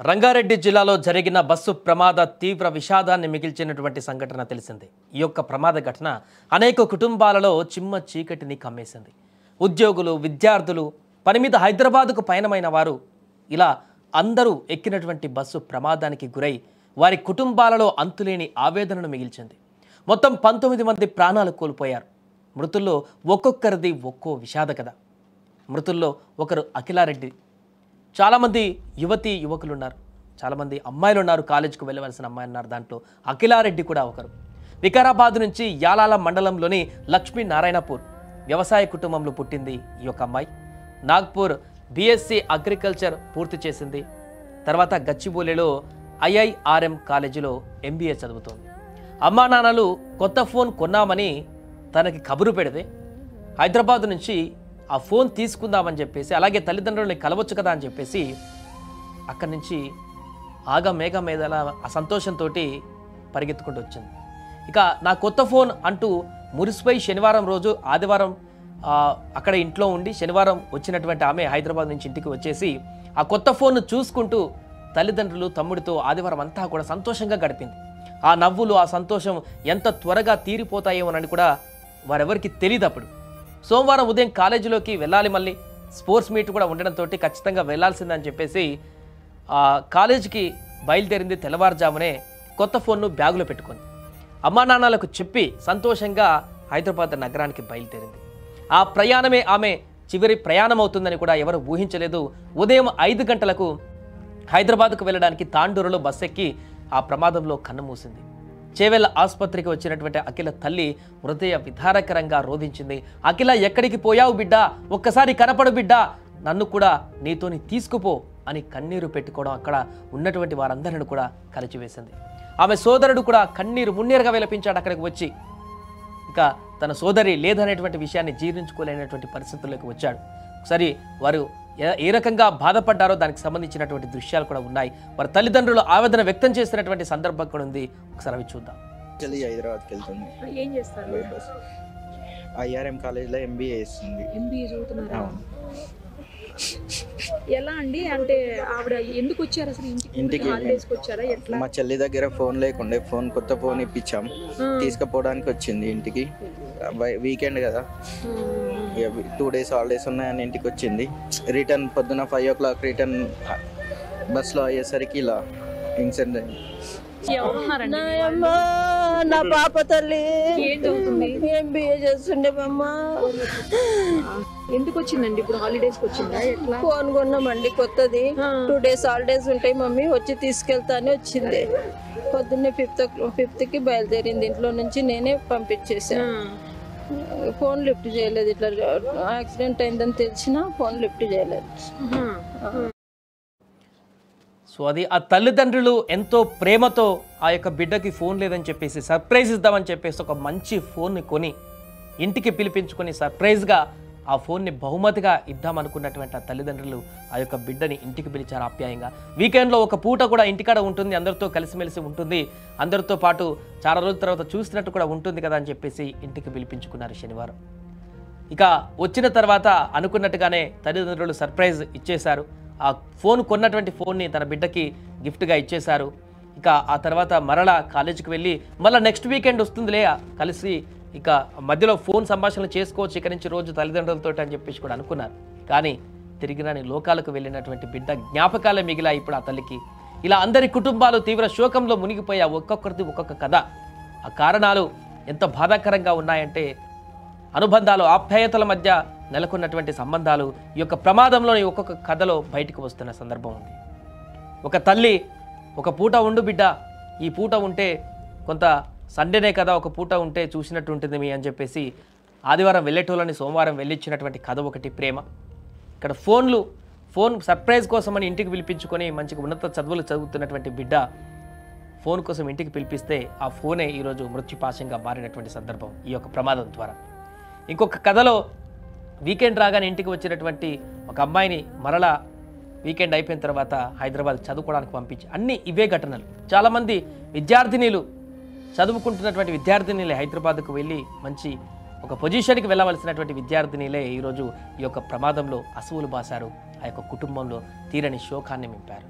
రంగారెడ్డి జిల్లాలో జరిగిన బస్సు ప్రమాద తీవ్ర విషాదాన్ని మిగిల్చినటువంటి సంఘటన తెలిసింది. ఈ యొక్క ప్రమాద ఘటన అనేక కుటుంబాలలో చిమ్మ చీకటిని కమ్మేసింది. ఉద్యోగులు, విద్యార్థులు, పని మీద హైదరాబాద్కు పయనమైన వారు ఇలా అందరూ ఎక్కినటువంటి బస్సు ప్రమాదానికి గురై వారి కుటుంబాలలో అంతులేని ఆవేదనను మిగిల్చింది. మొత్తం 19 మంది ప్రాణాలు కోల్పోయారు. మృతుల్లో ఒక్కొక్కరిది ఒక్కో విషాద కథ. మృతుల్లో ఒకరు అఖిలారెడ్డి. చాలామంది యువతి యువకులు ఉన్నారు, చాలామంది అమ్మాయిలు ఉన్నారు, కాలేజీకి వెళ్ళవలసిన అమ్మాయిలు ఉన్నారు. దాంట్లో అఖిలారెడ్డి కూడా ఒకరు. వికారాబాద్ నుంచి యాలాల మండలంలోని లక్ష్మీనారాయణపూర్ వ్యవసాయ కుటుంబంలో పుట్టింది ఈ యొక్క అమ్మాయి. నాగ్పూర్ బీఎస్సీ అగ్రికల్చర్ పూర్తి చేసింది. తర్వాత గచ్చిబౌలిలో ఐఐఆర్ఎం కాలేజీలో ఎంబీఏ చదువుతోంది. అమ్మా నాన్నలు కొత్త ఫోన్ కొన్నామని తనకి కబురు పెడితే హైదరాబాద్ నుంచి ఆ ఫోన్ తీసుకుందామని చెప్పేసి, అలాగే తల్లిదండ్రులని కలవచ్చు కదా అని చెప్పేసి అక్కడి నుంచి మేఘ మీదల ఆ సంతోషంతో పరిగెత్తుకుంటూ వచ్చింది. ఇక నా కొత్త ఫోన్ అంటూ మురిసిపోయి శనివారం రోజు, ఆదివారం అక్కడ ఇంట్లో ఉండి శనివారం వచ్చినటువంటి ఆమె హైదరాబాద్ నుంచి ఇంటికి వచ్చేసి ఆ కొత్త ఫోన్ను చూసుకుంటూ తల్లిదండ్రులు, తమ్ముడితో ఆదివారం అంతా కూడా సంతోషంగా గడిపింది. ఆ నవ్వులు, ఆ సంతోషం ఎంత త్వరగా తీరిపోతాయేమోనని కూడా వారెవరికి తెలియదు. అప్పుడు సోమవారం ఉదయం కాలేజీలోకి వెళ్ళాలి, మళ్ళీ స్పోర్ట్స్ మీట్ కూడా ఉండడంతో ఖచ్చితంగా వెళ్లాల్సిందని చెప్పేసి కాలేజీకి బయలుదేరింది. తెల్లవారుజామునే కొత్త ఫోన్ను బ్యాగులో పెట్టుకుంది. అమ్మా నాన్నలకు చెప్పి సంతోషంగా హైదరాబాద్ నగరానికి బయలుదేరింది. ఆ ప్రయాణమే ఆమె చివరి ప్రయాణం అవుతుందని కూడా ఎవరు ఊహించలేదు. ఉదయం 5 గంటలకు హైదరాబాద్కు వెళ్ళడానికి తాండూరులో బస్ ఎక్కి ఆ ప్రమాదంలో కన్నుమూసింది. చేవెళ్ళ ఆసుపత్రికి వచ్చినటువంటి అఖిల తల్లి హృదయ విధారకరంగా రోధించింది. అఖిల, ఎక్కడికి పోయావు బిడ్డా? ఒక్కసారి కనపడు బిడ్డా, నన్ను కూడా నీతోని తీసుకుపో అని కన్నీరు పెట్టుకోవడం అక్కడ ఉన్నటువంటి వారందరిని కూడా కలిచివేసింది. ఆమె సోదరుడు కూడా కన్నీరు మున్నీరుగా విలపించాడు అక్కడికి వచ్చి. ఇక తన సోదరి లేదనేటువంటి విషయాన్ని జీర్ణించుకోలేనటువంటి పరిస్థితుల్లోకి వచ్చాడు. ఒకసారి వారు ఏ రకంగా బాధపడ్డారో దానికి సంబంధించినటువంటి దృశ్యాలు కూడా ఉన్నాయి. వారి తల్లిదండ్రులు ఆవేదన వ్యక్తం చేసినటువంటి సందర్భం కూడా ఉంది. ఒకసారి అవి చూద్దాం. హైదరాబాద్కి వెళ్తుంది. ఏం చేస్తారు? ఐఆర్ఎం కాలేజ్లో ఎంబీఏ చేస్తుంది. ఎంబీఏ చదువుతున్నారా? ఎలా అండి? అంటే ఆవిడ ఎందుకు వచ్చారు అసలు ఇంటికి? హాలిడేస్కి వచ్చారా? ఎట్లా? మా చెల్లి దగ్గర ఫోన్ లేకుండే, కొత్త ఫోన్ ఇప్పించాం, తీసుకుపోవడానికి వచ్చింది ఇంటికి. వీకెండ్ కదా, 2 days హాలిడేస్ ఉన్నాయని ఇంటికి వచ్చింది. రిటర్న్ పొద్దున 5 o'clock రిటర్న్ బస్లో అయ్యేసరికి ఇలా ఇన్సిడెంట్ అయింది. నా పాప తల్లి ఏం చదువుతుంది? ఎంబీఏ చేస్తుండే అమ్మ. ఎందుకు వచ్చిందండి ఇప్పుడు? హాలిడేస్కి వచ్చిందా? ఎట్లా? ఫోన్ కొన్నామండి కొత్తది. 2 days హాలిడేస్ ఉంటాయి మమ్మీ, వచ్చి తీసుకెళ్తా అని వచ్చింది. పొద్దున్నే 5th బయలుదేరింది. ఇంట్లో నుంచి నేనే పంపించేసాను. ఫోన్ లిఫ్ట్ చేయలేదు. ఇట్లా యాక్సిడెంట్ అయిందని తెలిసినా ఫోన్ లిఫ్ట్ చేయలేదు. సో అది ఆ తల్లిదండ్రులు ఎంతో ప్రేమతో ఆ యొక్క బిడ్డకి ఫోన్ లేదని చెప్పేసి సర్ప్రైజ్ ఇద్దామని చెప్పేసి ఒక మంచి ఫోన్ని కొని ఇంటికి పిలిపించుకొని సర్ప్రైజ్గా ఆ ఫోన్ని బహుమతిగా ఇద్దామనుకున్నటువంటి ఆ తల్లిదండ్రులు ఆ యొక్క బిడ్డని ఇంటికి పిలిచారు ఆప్యాయంగా. వీకెండ్లో ఒక పూట కూడా ఇంటికాడ ఉంటుంది, అందరితో కలిసిమెలిసి ఉంటుంది, అందరితో పాటు చాలా రోజుల తర్వాత చూసినట్టు కూడా ఉంటుంది కదా అని చెప్పేసి ఇంటికి పిలిపించుకున్నారు శనివారం. ఇక వచ్చిన తర్వాత అనుకున్నట్టుగానే తల్లిదండ్రులు సర్ప్రైజ్ ఇచ్చేశారు. ఆ ఫోన్ కొన్నటువంటి ఫోన్ని తన బిడ్డకి గిఫ్ట్గా ఇచ్చేశారు. ఇక ఆ తర్వాత మరలా కాలేజీకి వెళ్ళి మళ్ళీ నెక్స్ట్ వీకెండ్ వస్తుందిలే కలిసి ఇక మధ్యలో ఫోన్ సంభాషణలు చేసుకోవచ్చు ఇక నుంచి రోజు తల్లిదండ్రులతో అని చెప్పేసి కూడా అనుకున్నారు. కానీ తిరిగి రాని లోకాలకు వెళ్ళినటువంటి బిడ్డ జ్ఞాపకాలే మిగిలా ఇప్పుడు ఆ తల్లికి. ఇలా అందరి కుటుంబాలు తీవ్ర శోకంలో మునిగిపోయా. ఒక్కొక్కరిది ఒక్కొక్క కథ. ఆ కారణాలు ఎంత బాధాకరంగా ఉన్నాయంటే అనుబంధాలు, ఆప్యాయతల మధ్య నెలకొన్నటువంటి సంబంధాలు ఈ యొక్క ప్రమాదంలోని ఒక్కొక్క కథలో బయటకు వస్తున్న సందర్భం ఉంది. ఒక తల్లి, ఒక పూట ఉండు బిడ్డ, ఈ పూట ఉంటే కొంత సండేనే కదా, ఒక పూట ఉంటే చూసినట్టు ఉంటుంది మీ అని చెప్పేసి ఆదివారం వెళ్ళేటోళ్ళని సోమవారం వెళ్ళిచ్చినటువంటి కథ ఒకటి ప్రేమ. ఇక్కడ ఫోన్ సర్ప్రైజ్ కోసమని ఇంటికి పిలిపించుకొని మంచిగా ఉన్నత చదువులు చదువుతున్నటువంటి బిడ్డ ఫోన్ కోసం ఇంటికి పిలిపిస్తే ఆ ఫోనే ఈరోజు మృత్యుపాశంగా మారినటువంటి సందర్భం ఈ యొక్క ప్రమాదం ద్వారా. ఇంకొక కథలో వీకెండ్ రాగానే ఇంటికి వచ్చినటువంటి ఒక అమ్మాయిని మరలా వీకెండ్ అయిపోయిన తర్వాత హైదరాబాద్ చదువుకోవడానికి పంపించి, అన్నీ ఇవే ఘటనలు. చాలామంది విద్యార్థినీలు, చదువుకుంటున్నటువంటి విద్యార్థినీలే హైదరాబాద్కు వెళ్ళి మంచి ఒక పొజిషన్కి వెళ్ళవలసినటువంటి విద్యార్థినీలే ఈరోజు ఈ యొక్క ప్రమాదంలో అసువులు బాసారు. ఆ యొక్క కుటుంబంలో తీరని శోకాన్ని నింపారు.